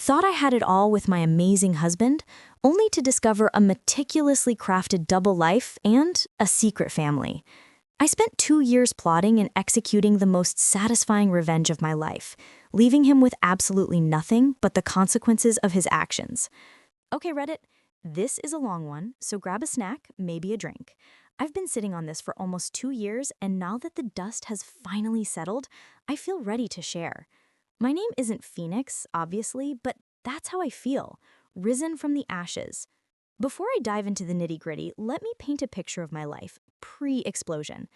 Thought I had it all with my amazing husband, only to discover a meticulously crafted double life and a secret family. I spent 2 years plotting and executing the most satisfying revenge of my life, leaving him with absolutely nothing but the consequences of his actions. Okay, Reddit, this is a long one, so grab a snack, maybe a drink. I've been sitting on this for almost 2 years, and now that the dust has finally settled, I feel ready to share. My name isn't Phoenix, obviously, but that's how I feel, risen from the ashes. Before I dive into the nitty-gritty, let me paint a picture of my life, pre-explosion.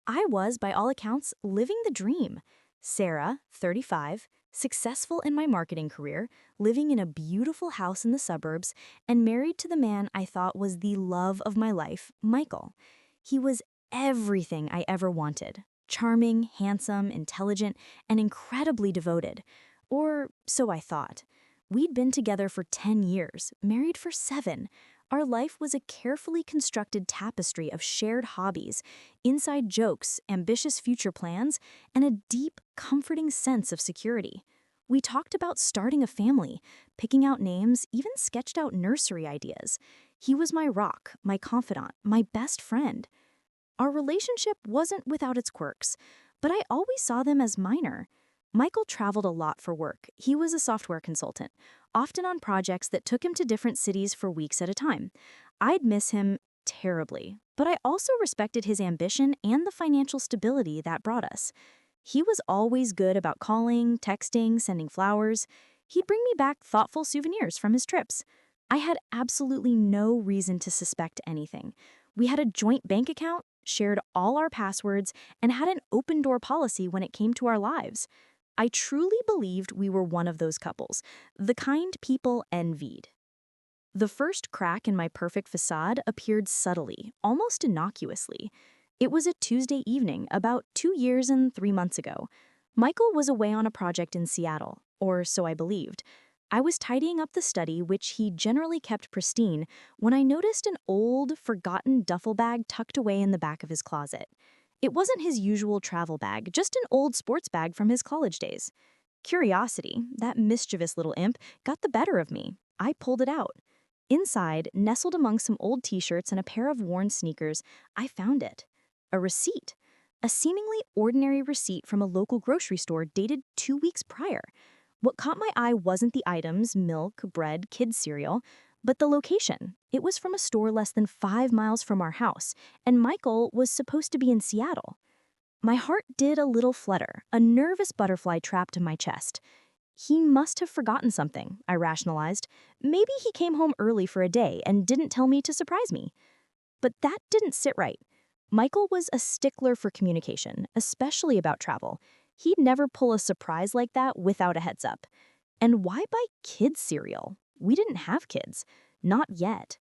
I was, by all accounts, living the dream. Sarah, 35, successful in my marketing career, living in a beautiful house in the suburbs, and married to the man I thought was the love of my life, Michael. He was everything I ever wanted. Charming, handsome, intelligent, and incredibly devoted. Or so I thought. We'd been together for 10 years, married for 7. Our life was a carefully constructed tapestry of shared hobbies, inside jokes, ambitious future plans, and a deep, comforting sense of security. We talked about starting a family, picking out names, even sketched out nursery ideas. He was my rock, my confidant, my best friend. Our relationship wasn't without its quirks, but I always saw them as minor. Michael traveled a lot for work. He was a software consultant, often on projects that took him to different cities for weeks at a time. I'd miss him terribly, but I also respected his ambition and the financial stability that brought us. He was always good about calling, texting, sending flowers. He'd bring me back thoughtful souvenirs from his trips. I had absolutely no reason to suspect anything. We had a joint bank account, shared all our passwords, and had an open-door policy when it came to our lives. I truly believed we were one of those couples, the kind people envied. The first crack in my perfect facade appeared subtly, almost innocuously. It was a Tuesday evening, about 2 years and 3 months ago. Michael was away on a project in Seattle, or so I believed. I was tidying up the study, which he generally kept pristine, when I noticed an old, forgotten duffel bag tucked away in the back of his closet. It wasn't his usual travel bag, just an old sports bag from his college days. Curiosity, that mischievous little imp, got the better of me. I pulled it out. Inside, nestled among some old t-shirts and a pair of worn sneakers, I found it. A receipt. A seemingly ordinary receipt from a local grocery store dated 2 weeks prior. What caught my eye wasn't the items, milk, bread, kids' cereal, but the location. It was from a store less than 5 miles from our house, and Michael was supposed to be in Seattle. My heart did a little flutter, a nervous butterfly trapped in my chest. He must have forgotten something, I rationalized. Maybe he came home early for a day and didn't tell me to surprise me. But that didn't sit right. Michael was a stickler for communication, especially about travel. He'd never pull a surprise like that without a heads up. And why buy kids' cereal? We didn't have kids. Not yet.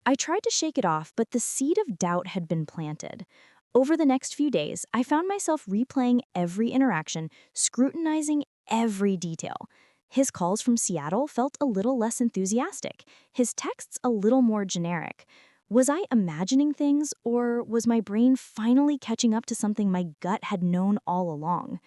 I tried to shake it off, but the seed of doubt had been planted. Over the next few days, I found myself replaying every interaction, scrutinizing every detail. His calls from Seattle felt a little less enthusiastic, his texts a little more generic. Was I imagining things, or was my brain finally catching up to something my gut had known all along?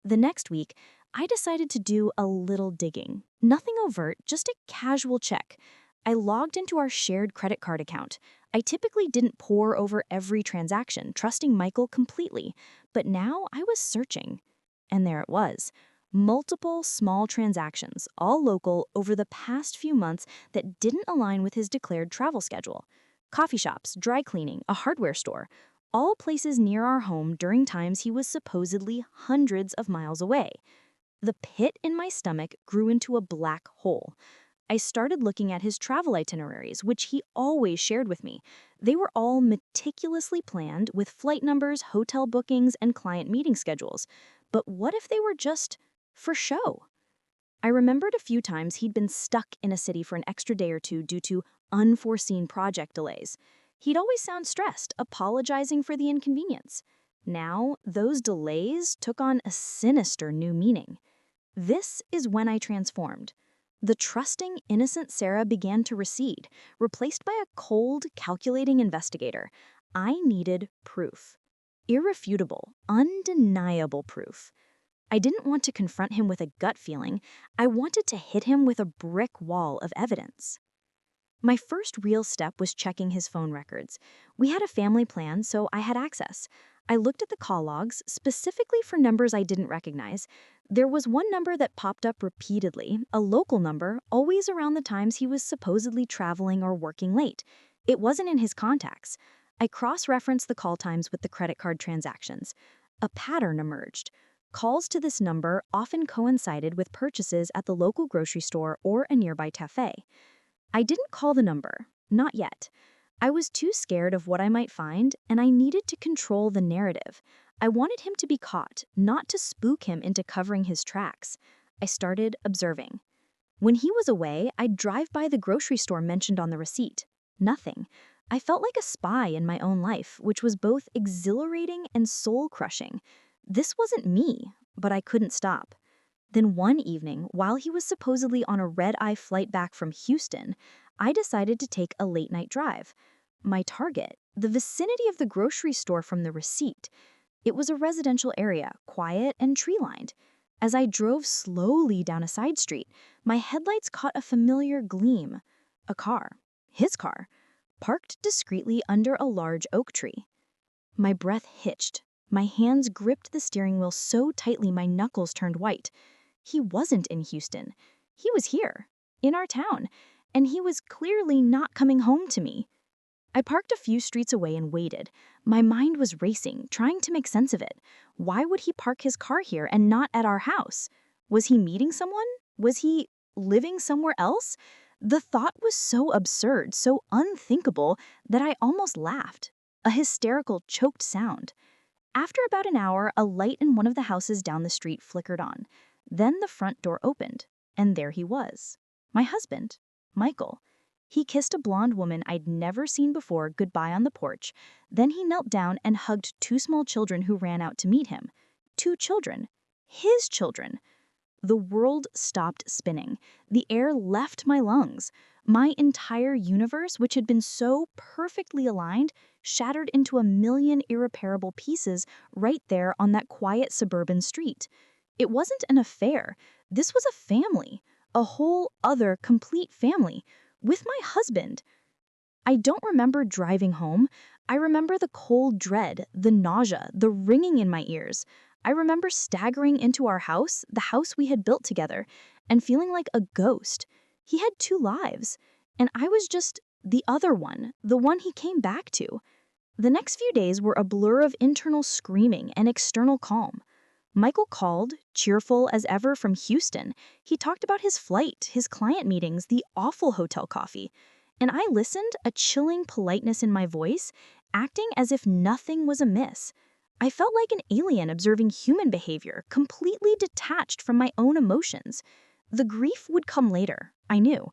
The next week, I decided to do a little digging. Nothing overt, just a casual check. I logged into our shared credit card account. I typically didn't pore over every transaction, trusting Michael completely, but now I was searching. And there it was. Multiple small transactions, all local, over the past few months that didn't align with his declared travel schedule. Coffee shops, dry cleaning, a hardware store, all places near our home during times he was supposedly hundreds of miles away. The pit in my stomach grew into a black hole. I started looking at his travel itineraries, which he always shared with me. They were all meticulously planned with flight numbers, hotel bookings, and client meeting schedules. But what if they were just for show? I remembered a few times he'd been stuck in a city for an extra day or two due to unforeseen project delays. He'd always sound stressed, apologizing for the inconvenience. Now, those delays took on a sinister new meaning. This is when I transformed. The trusting, innocent Sarah began to recede, replaced by a cold, calculating investigator. I needed proof. Irrefutable, undeniable proof. I didn't want to confront him with a gut feeling. I wanted to hit him with a brick wall of evidence. My first real step was checking his phone records. We had a family plan, so I had access. I looked at the call logs, specifically for numbers I didn't recognize. There was one number that popped up repeatedly, a local number, always around the times he was supposedly traveling or working late. It wasn't in his contacts. I cross-referenced the call times with the credit card transactions. A pattern emerged. Calls to this number often coincided with purchases at the local grocery store or a nearby cafe. I didn't call the number, not yet. I was too scared of what I might find, and I needed to control the narrative. I wanted him to be caught, not to spook him into covering his tracks. I started observing. When he was away, I'd drive by the grocery store mentioned on the receipt. Nothing. I felt like a spy in my own life, which was both exhilarating and soul-crushing. This wasn't me, but I couldn't stop. Then one evening, while he was supposedly on a red-eye flight back from Houston, I decided to take a late-night drive. My target, the vicinity of the grocery store from the receipt. It was a residential area, quiet and tree-lined. As I drove slowly down a side street, my headlights caught a familiar gleam. A car, his car, parked discreetly under a large oak tree. My breath hitched. My hands gripped the steering wheel so tightly my knuckles turned white. He wasn't in Houston. He was here, in our town, and he was clearly not coming home to me. I parked a few streets away and waited. My mind was racing, trying to make sense of it. Why would he park his car here and not at our house? Was he meeting someone? Was he living somewhere else? The thought was so absurd, so unthinkable, that I almost laughed. A hysterical, choked sound. After about an hour, a light in one of the houses down the street flickered on. Then the front door opened, and there he was. My husband, Michael. He kissed a blonde woman I'd never seen before goodbye on the porch. Then he knelt down and hugged two small children who ran out to meet him. 2 children. His children. The world stopped spinning. The air left my lungs. My entire universe, which had been so perfectly aligned, shattered into a million irreparable pieces right there on that quiet suburban street. It wasn't an affair. This was a family. A whole other complete family. With my husband. I don't remember driving home. I remember the cold dread, the nausea, the ringing in my ears. I remember staggering into our house, the house we had built together, and feeling like a ghost. He had 2 lives, and I was just the other one, the one he came back to. The next few days were a blur of internal screaming and external calm. Michael called, cheerful as ever from Houston. He talked about his flight, his client meetings, the awful hotel coffee. And I listened, a chilling politeness in my voice, acting as if nothing was amiss. I felt like an alien observing human behavior, completely detached from my own emotions. The grief would come later, I knew.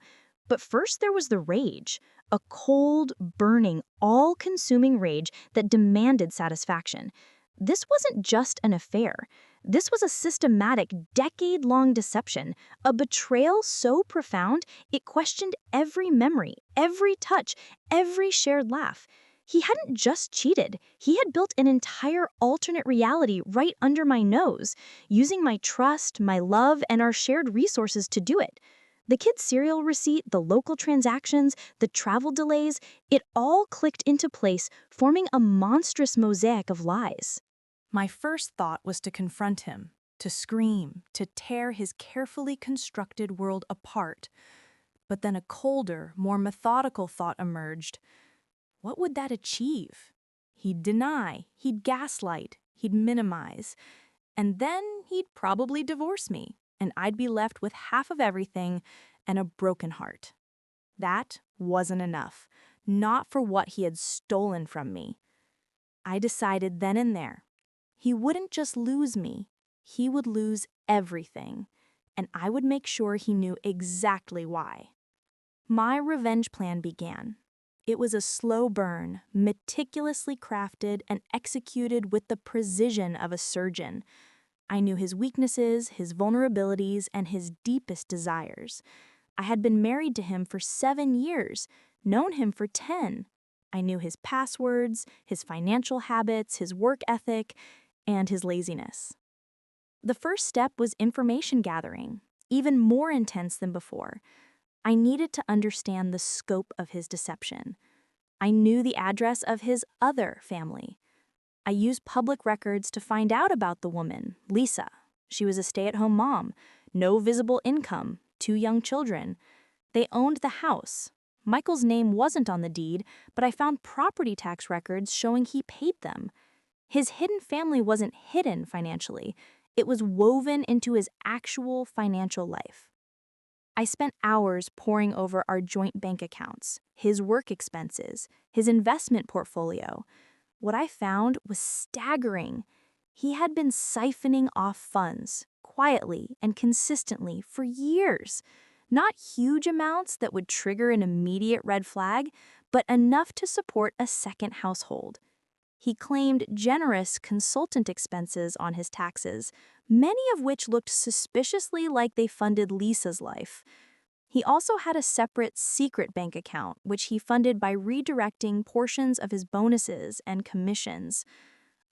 But first there was the rage, a cold, burning, all-consuming rage that demanded satisfaction. This wasn't just an affair. This was a systematic, decade-long deception, a betrayal so profound it questioned every memory, every touch, every shared laugh. He hadn't just cheated. He had built an entire alternate reality right under my nose, using my trust, my love, and our shared resources to do it. The kid's cereal receipt, the local transactions, the travel delays, it all clicked into place, forming a monstrous mosaic of lies. My first thought was to confront him, to scream, to tear his carefully constructed world apart. But then a colder, more methodical thought emerged. What would that achieve? He'd deny, he'd gaslight, he'd minimize, and then he'd probably divorce me, and I'd be left with half of everything and a broken heart. That wasn't enough, not for what he had stolen from me. I decided then and there, he wouldn't just lose me, he would lose everything, and I would make sure he knew exactly why. My revenge plan began. It was a slow burn, meticulously crafted and executed with the precision of a surgeon. I knew his weaknesses, his vulnerabilities, and his deepest desires. I had been married to him for 7 years, known him for 10. I knew his passwords, his financial habits, his work ethic, and his laziness. The first step was information gathering, even more intense than before. I needed to understand the scope of his deception. I knew the address of his other family. I used public records to find out about the woman, Lisa. She was a stay-at-home mom, no visible income, 2 young children. They owned the house. Michael's name wasn't on the deed, but I found property tax records showing he paid them. His hidden family wasn't hidden financially. It was woven into his actual financial life. I spent hours poring over our joint bank accounts, his work expenses, his investment portfolio. What I found was staggering. He had been siphoning off funds, quietly and consistently, for years. Not huge amounts that would trigger an immediate red flag, but enough to support a second household. He claimed generous consultant expenses on his taxes, many of which looked suspiciously like they funded Lisa's life. He also had a separate secret bank account, which he funded by redirecting portions of his bonuses and commissions.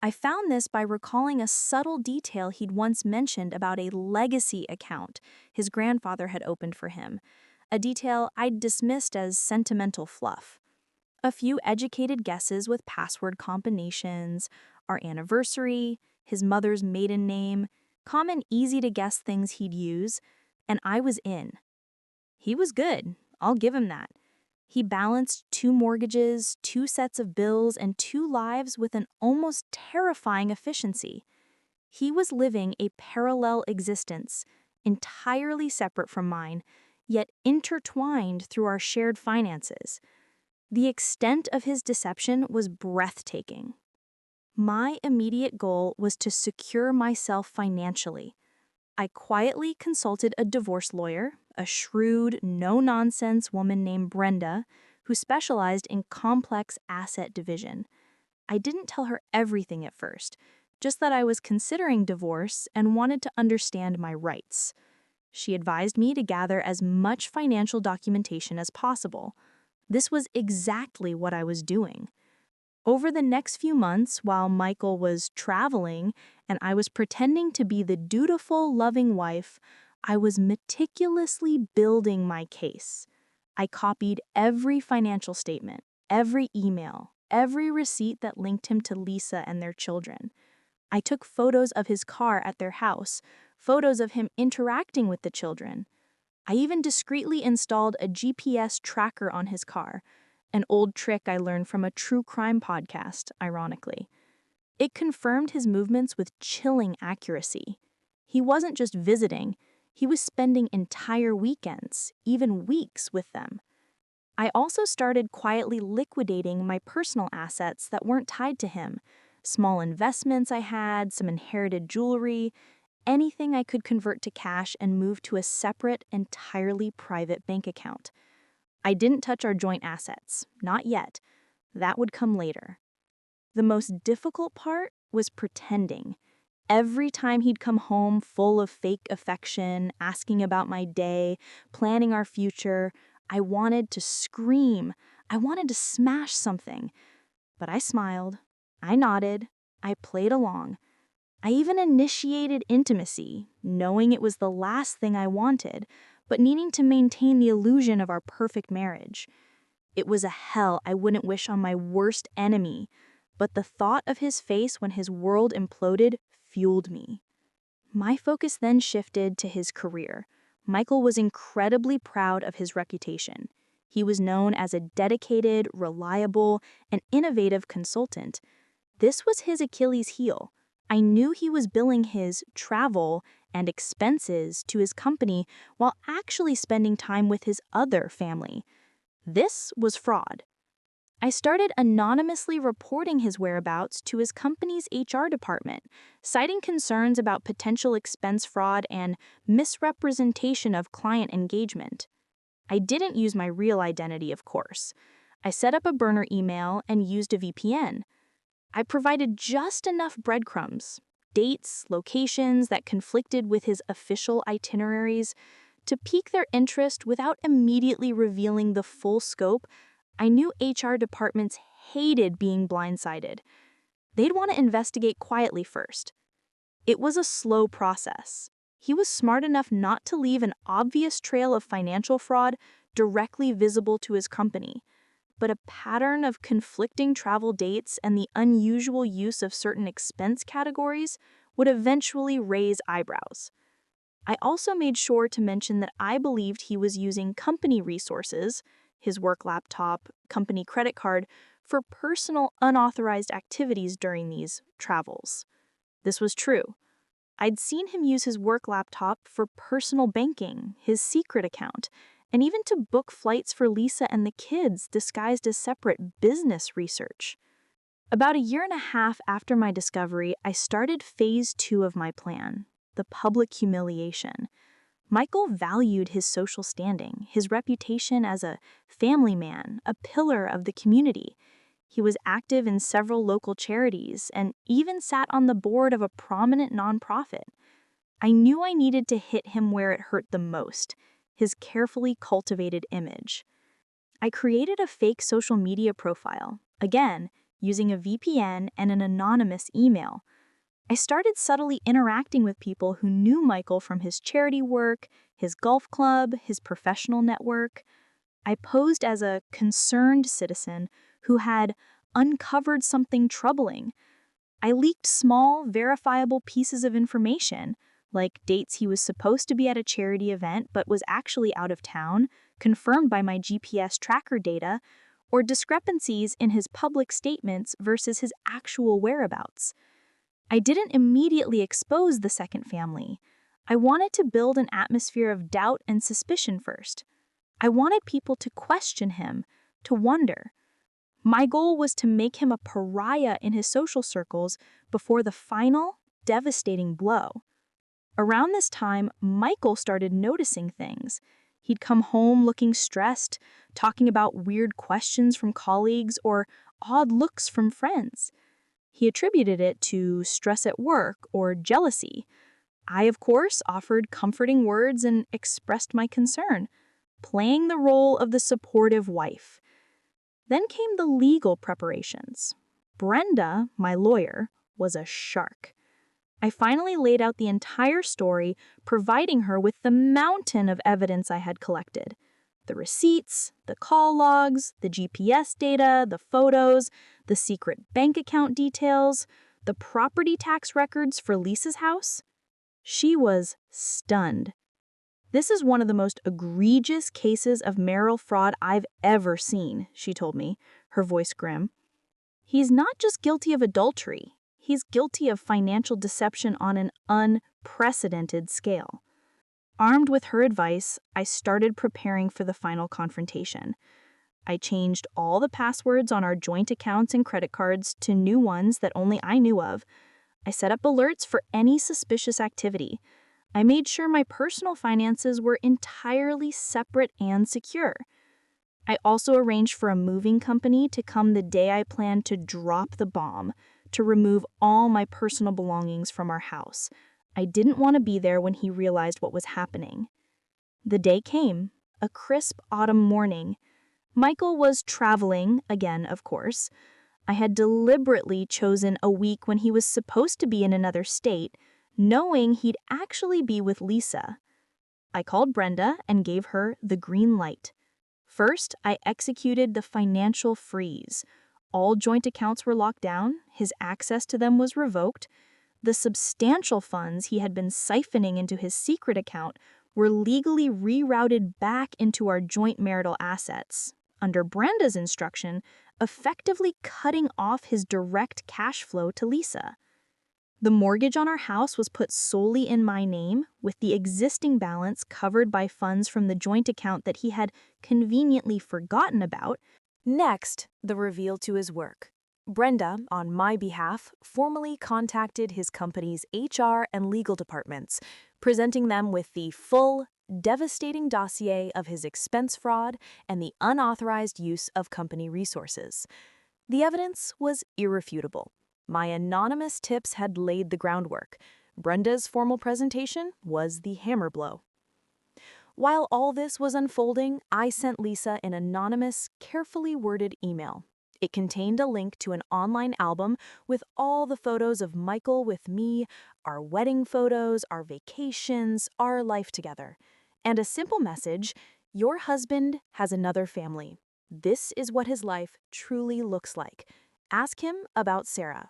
I found this by recalling a subtle detail he'd once mentioned about a legacy account his grandfather had opened for him, a detail I'd dismissed as sentimental fluff. A few educated guesses with password combinations, our anniversary, his mother's maiden name, common easy-to-guess things he'd use, and I was in. He was good, I'll give him that. He balanced 2 mortgages, 2 sets of bills, and 2 lives with an almost terrifying efficiency. He was living a parallel existence, entirely separate from mine, yet intertwined through our shared finances. The extent of his deception was breathtaking. My immediate goal was to secure myself financially. I quietly consulted a divorce lawyer, a shrewd, no-nonsense woman named Brenda, who specialized in complex asset division. I didn't tell her everything at first, just that I was considering divorce and wanted to understand my rights. She advised me to gather as much financial documentation as possible. This was exactly what I was doing. Over the next few months, while Michael was traveling and I was pretending to be the dutiful, loving wife, I was meticulously building my case. I copied every financial statement, every email, every receipt that linked him to Lisa and their children. I took photos of his car at their house, photos of him interacting with the children. I even discreetly installed a GPS tracker on his car, an old trick I learned from a true crime podcast, ironically. It confirmed his movements with chilling accuracy. He wasn't just visiting, he was spending entire weekends, even weeks, with them. I also started quietly liquidating my personal assets that weren't tied to him, small investments I had, some inherited jewelry, anything I could convert to cash and move to a separate, entirely private bank account. I didn't touch our joint assets, not yet. That would come later. The most difficult part was pretending. Every time he'd come home full of fake affection, asking about my day, planning our future, I wanted to scream. I wanted to smash something. But I smiled. I nodded. I played along. I even initiated intimacy, knowing it was the last thing I wanted, but needing to maintain the illusion of our perfect marriage. It was a hell I wouldn't wish on my worst enemy, but the thought of his face when his world imploded fueled me. My focus then shifted to his career. Michael was incredibly proud of his reputation. He was known as a dedicated, reliable, and innovative consultant. This was his Achilles heel. I knew he was billing his travel and expenses to his company while actually spending time with his other family. This was fraud. I started anonymously reporting his whereabouts to his company's HR department, citing concerns about potential expense fraud and misrepresentation of client engagement. I didn't use my real identity, of course. I set up a burner email and used a VPN. I provided just enough breadcrumbs, dates, locations that conflicted with his official itineraries, to pique their interest without immediately revealing the full scope. I knew HR departments hated being blindsided. They'd want to investigate quietly first. It was a slow process. He was smart enough not to leave an obvious trail of financial fraud directly visible to his company, but a pattern of conflicting travel dates and the unusual use of certain expense categories would eventually raise eyebrows. I also made sure to mention that I believed he was using company resources, his work laptop, company credit card, for personal unauthorized activities during these travels. This was true. I'd seen him use his work laptop for personal banking, his secret account, and even to book flights for Lisa and the kids disguised as separate business research. About a year and a half after my discovery, I started phase 2 of my plan, the public humiliation. Michael valued his social standing, his reputation as a family man, a pillar of the community. He was active in several local charities and even sat on the board of a prominent nonprofit. I knew I needed to hit him where it hurt the most, his carefully cultivated image. I created a fake social media profile, again, using a VPN and an anonymous email. I started subtly interacting with people who knew Michael from his charity work, his golf club, his professional network. I posed as a concerned citizen who had uncovered something troubling. I leaked small, verifiable pieces of information, like dates he was supposed to be at a charity event but was actually out of town, confirmed by my GPS tracker data, or discrepancies in his public statements versus his actual whereabouts. I didn't immediately expose the second family. I wanted to build an atmosphere of doubt and suspicion first. I wanted people to question him, to wonder. My goal was to make him a pariah in his social circles before the final, devastating blow. Around this time, Michael started noticing things. He'd come home looking stressed, talking about weird questions from colleagues or odd looks from friends. He attributed it to stress at work or jealousy. I, of course, offered comforting words and expressed my concern, playing the role of the supportive wife. Then came the legal preparations. Brenda, my lawyer, was a shark. I finally laid out the entire story, providing her with the mountain of evidence I had collected. The receipts, the call logs, the GPS data, the photos, the secret bank account details, the property tax records for Lisa's house. She was stunned. "This is one of the most egregious cases of marital fraud I've ever seen," she told me, her voice grim. "He's not just guilty of adultery. He's guilty of financial deception on an unprecedented scale." Armed with her advice, I started preparing for the final confrontation. I changed all the passwords on our joint accounts and credit cards to new ones that only I knew of. I set up alerts for any suspicious activity. I made sure my personal finances were entirely separate and secure. I also arranged for a moving company to come the day I planned to drop the bomb, to remove all my personal belongings from our house. I didn't want to be there when he realized what was happening. The day came, a crisp autumn morning. Michael was traveling, again, of course. I had deliberately chosen a week when he was supposed to be in another state, knowing he'd actually be with Lisa. I called Brenda and gave her the green light. First, I executed the financial freeze. All joint accounts were locked down, his access to them was revoked. The substantial funds he had been siphoning into his secret account were legally rerouted back into our joint marital assets, under Brenda's instruction, effectively cutting off his direct cash flow to Lisa. The mortgage on our house was put solely in my name, with the existing balance covered by funds from the joint account that he had conveniently forgotten about. Next, the reveal to his work. Brenda, on my behalf, formally contacted his company's HR and legal departments, presenting them with the full, devastating dossier of his expense fraud and the unauthorized use of company resources. The evidence was irrefutable. My anonymous tips had laid the groundwork. Brenda's formal presentation was the hammer blow. While all this was unfolding, I sent Lisa an anonymous, carefully worded email. It contained a link to an online album with all the photos of Michael with me, our wedding photos, our vacations, our life together. And a simple message: your husband has another family. This is what his life truly looks like. Ask him about Sarah.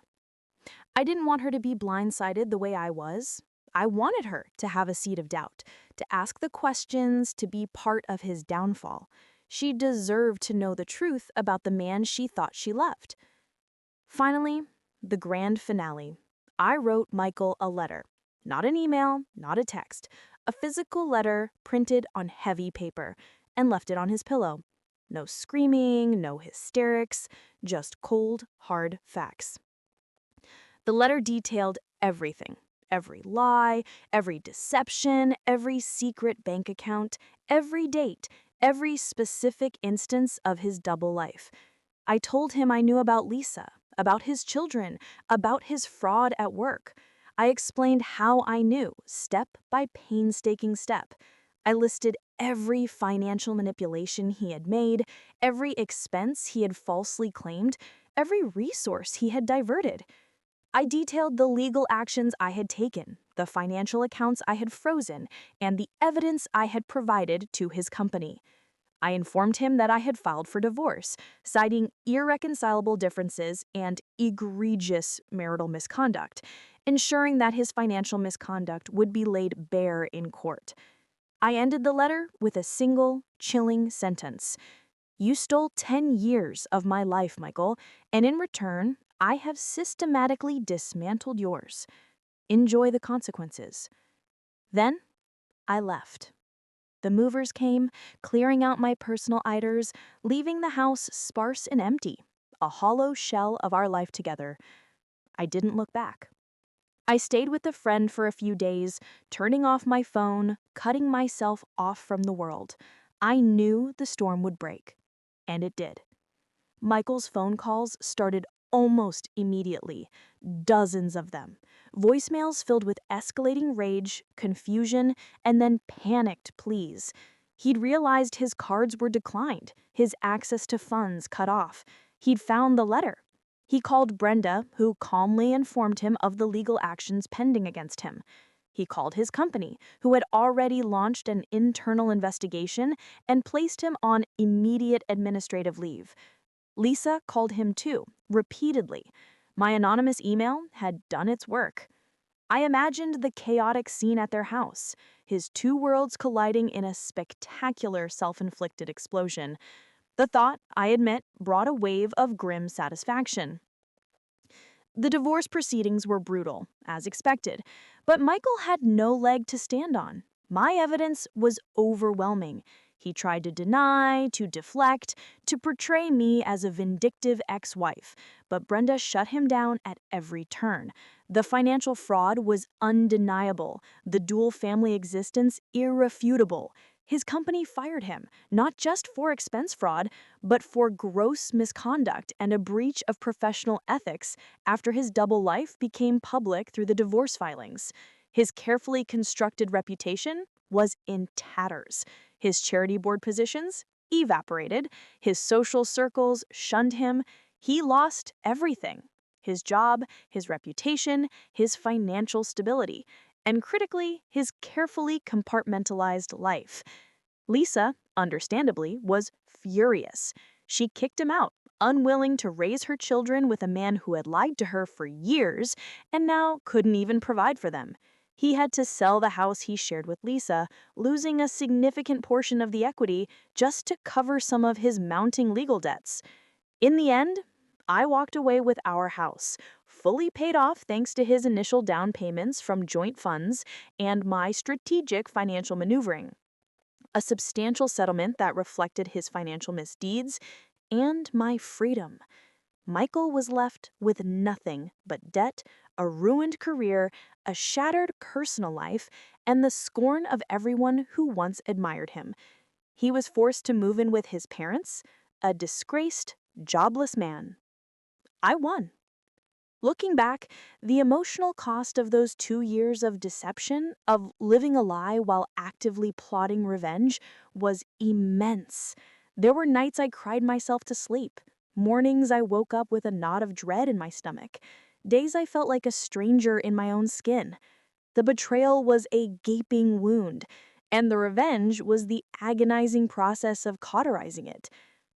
I didn't want her to be blindsided the way I was. I wanted her to have a seed of doubt, to ask the questions, to be part of his downfall. She deserved to know the truth about the man she thought she loved. Finally, the grand finale. I wrote Michael a letter. Not an email, not a text. A physical letter printed on heavy paper and left it on his pillow. No screaming, no hysterics, just cold, hard facts. The letter detailed everything. Every lie, every deception, every secret bank account, every date, every specific instance of his double life. I told him I knew about Lisa, about his children, about his fraud at work. I explained how I knew, step by painstaking step. I listed every financial manipulation he had made, every expense he had falsely claimed, every resource he had diverted. I detailed the legal actions I had taken, the financial accounts I had frozen, and the evidence I had provided to his company. I informed him that I had filed for divorce, citing irreconcilable differences and egregious marital misconduct, ensuring that his financial misconduct would be laid bare in court. I ended the letter with a single, chilling sentence. You stole 10 years of my life, Michael, and in return, I have systematically dismantled yours. Enjoy the consequences. Then, I left. The movers came, clearing out my personal items, leaving the house sparse and empty, a hollow shell of our life together. I didn't look back. I stayed with a friend for a few days, turning off my phone, cutting myself off from the world. I knew the storm would break. And it did. Michael's phone calls started almost immediately, dozens of them. Voicemails filled with escalating rage, confusion, and then panicked pleas. He'd realized his cards were declined, his access to funds cut off. He'd found the letter. He called Brenda, who calmly informed him of the legal actions pending against him. He called his company, who had already launched an internal investigation and placed him on immediate administrative leave. Lisa called him too, repeatedly. My anonymous email had done its work. I imagined the chaotic scene at their house, his two worlds colliding in a spectacular self-inflicted explosion. The thought, I admit, brought a wave of grim satisfaction. The divorce proceedings were brutal, as expected, but Michael had no leg to stand on. My evidence was overwhelming. He tried to deny, to deflect, to portray me as a vindictive ex-wife, but Brenda shut him down at every turn. The financial fraud was undeniable, the dual family existence irrefutable. His company fired him, not just for expense fraud, but for gross misconduct and a breach of professional ethics after his double life became public through the divorce filings. His carefully constructed reputation was in tatters. His charity board positions evaporated. His social circles shunned him. He lost everything: his job, his reputation, his financial stability, and critically, his carefully compartmentalized life. Lisa, understandably, was furious. She kicked him out, unwilling to raise her children with a man who had lied to her for years and now couldn't even provide for them. He had to sell the house he shared with Lisa, losing a significant portion of the equity just to cover some of his mounting legal debts. In the end, I walked away with our house, fully paid off thanks to his initial down payments from joint funds and my strategic financial maneuvering. A substantial settlement that reflected his financial misdeeds and my freedom. Michael was left with nothing but debt, a ruined career, a shattered personal life, and the scorn of everyone who once admired him. He was forced to move in with his parents, a disgraced, jobless man. I won. Looking back, the emotional cost of those 2 years of deception, of living a lie while actively plotting revenge, was immense. There were nights I cried myself to sleep, Mornings I woke up with a knot of dread in my stomach. Days I felt like a stranger in my own skin. The betrayal was a gaping wound, and the revenge was the agonizing process of cauterizing it.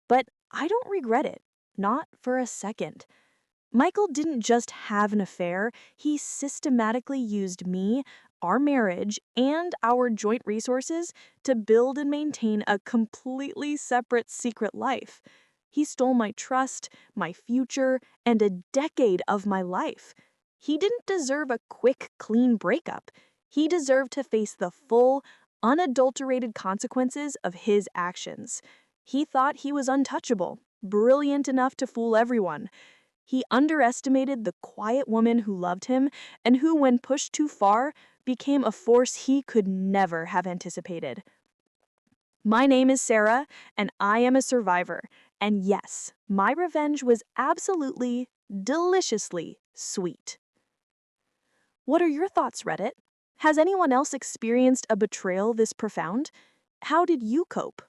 But I don't regret it, not for a second. Michael didn't just have an affair, he systematically used me, our marriage, and our joint resources to build and maintain a completely separate secret life. He stole my trust, my future, and a decade of my life. He didn't deserve a quick, clean breakup. He deserved to face the full, unadulterated consequences of his actions. He thought he was untouchable, brilliant enough to fool everyone. He underestimated the quiet woman who loved him and who, when pushed too far, became a force he could never have anticipated. My name is Sarah, and I am a survivor. And yes, my revenge was absolutely, deliciously sweet. What are your thoughts, Reddit? Has anyone else experienced a betrayal this profound? How did you cope?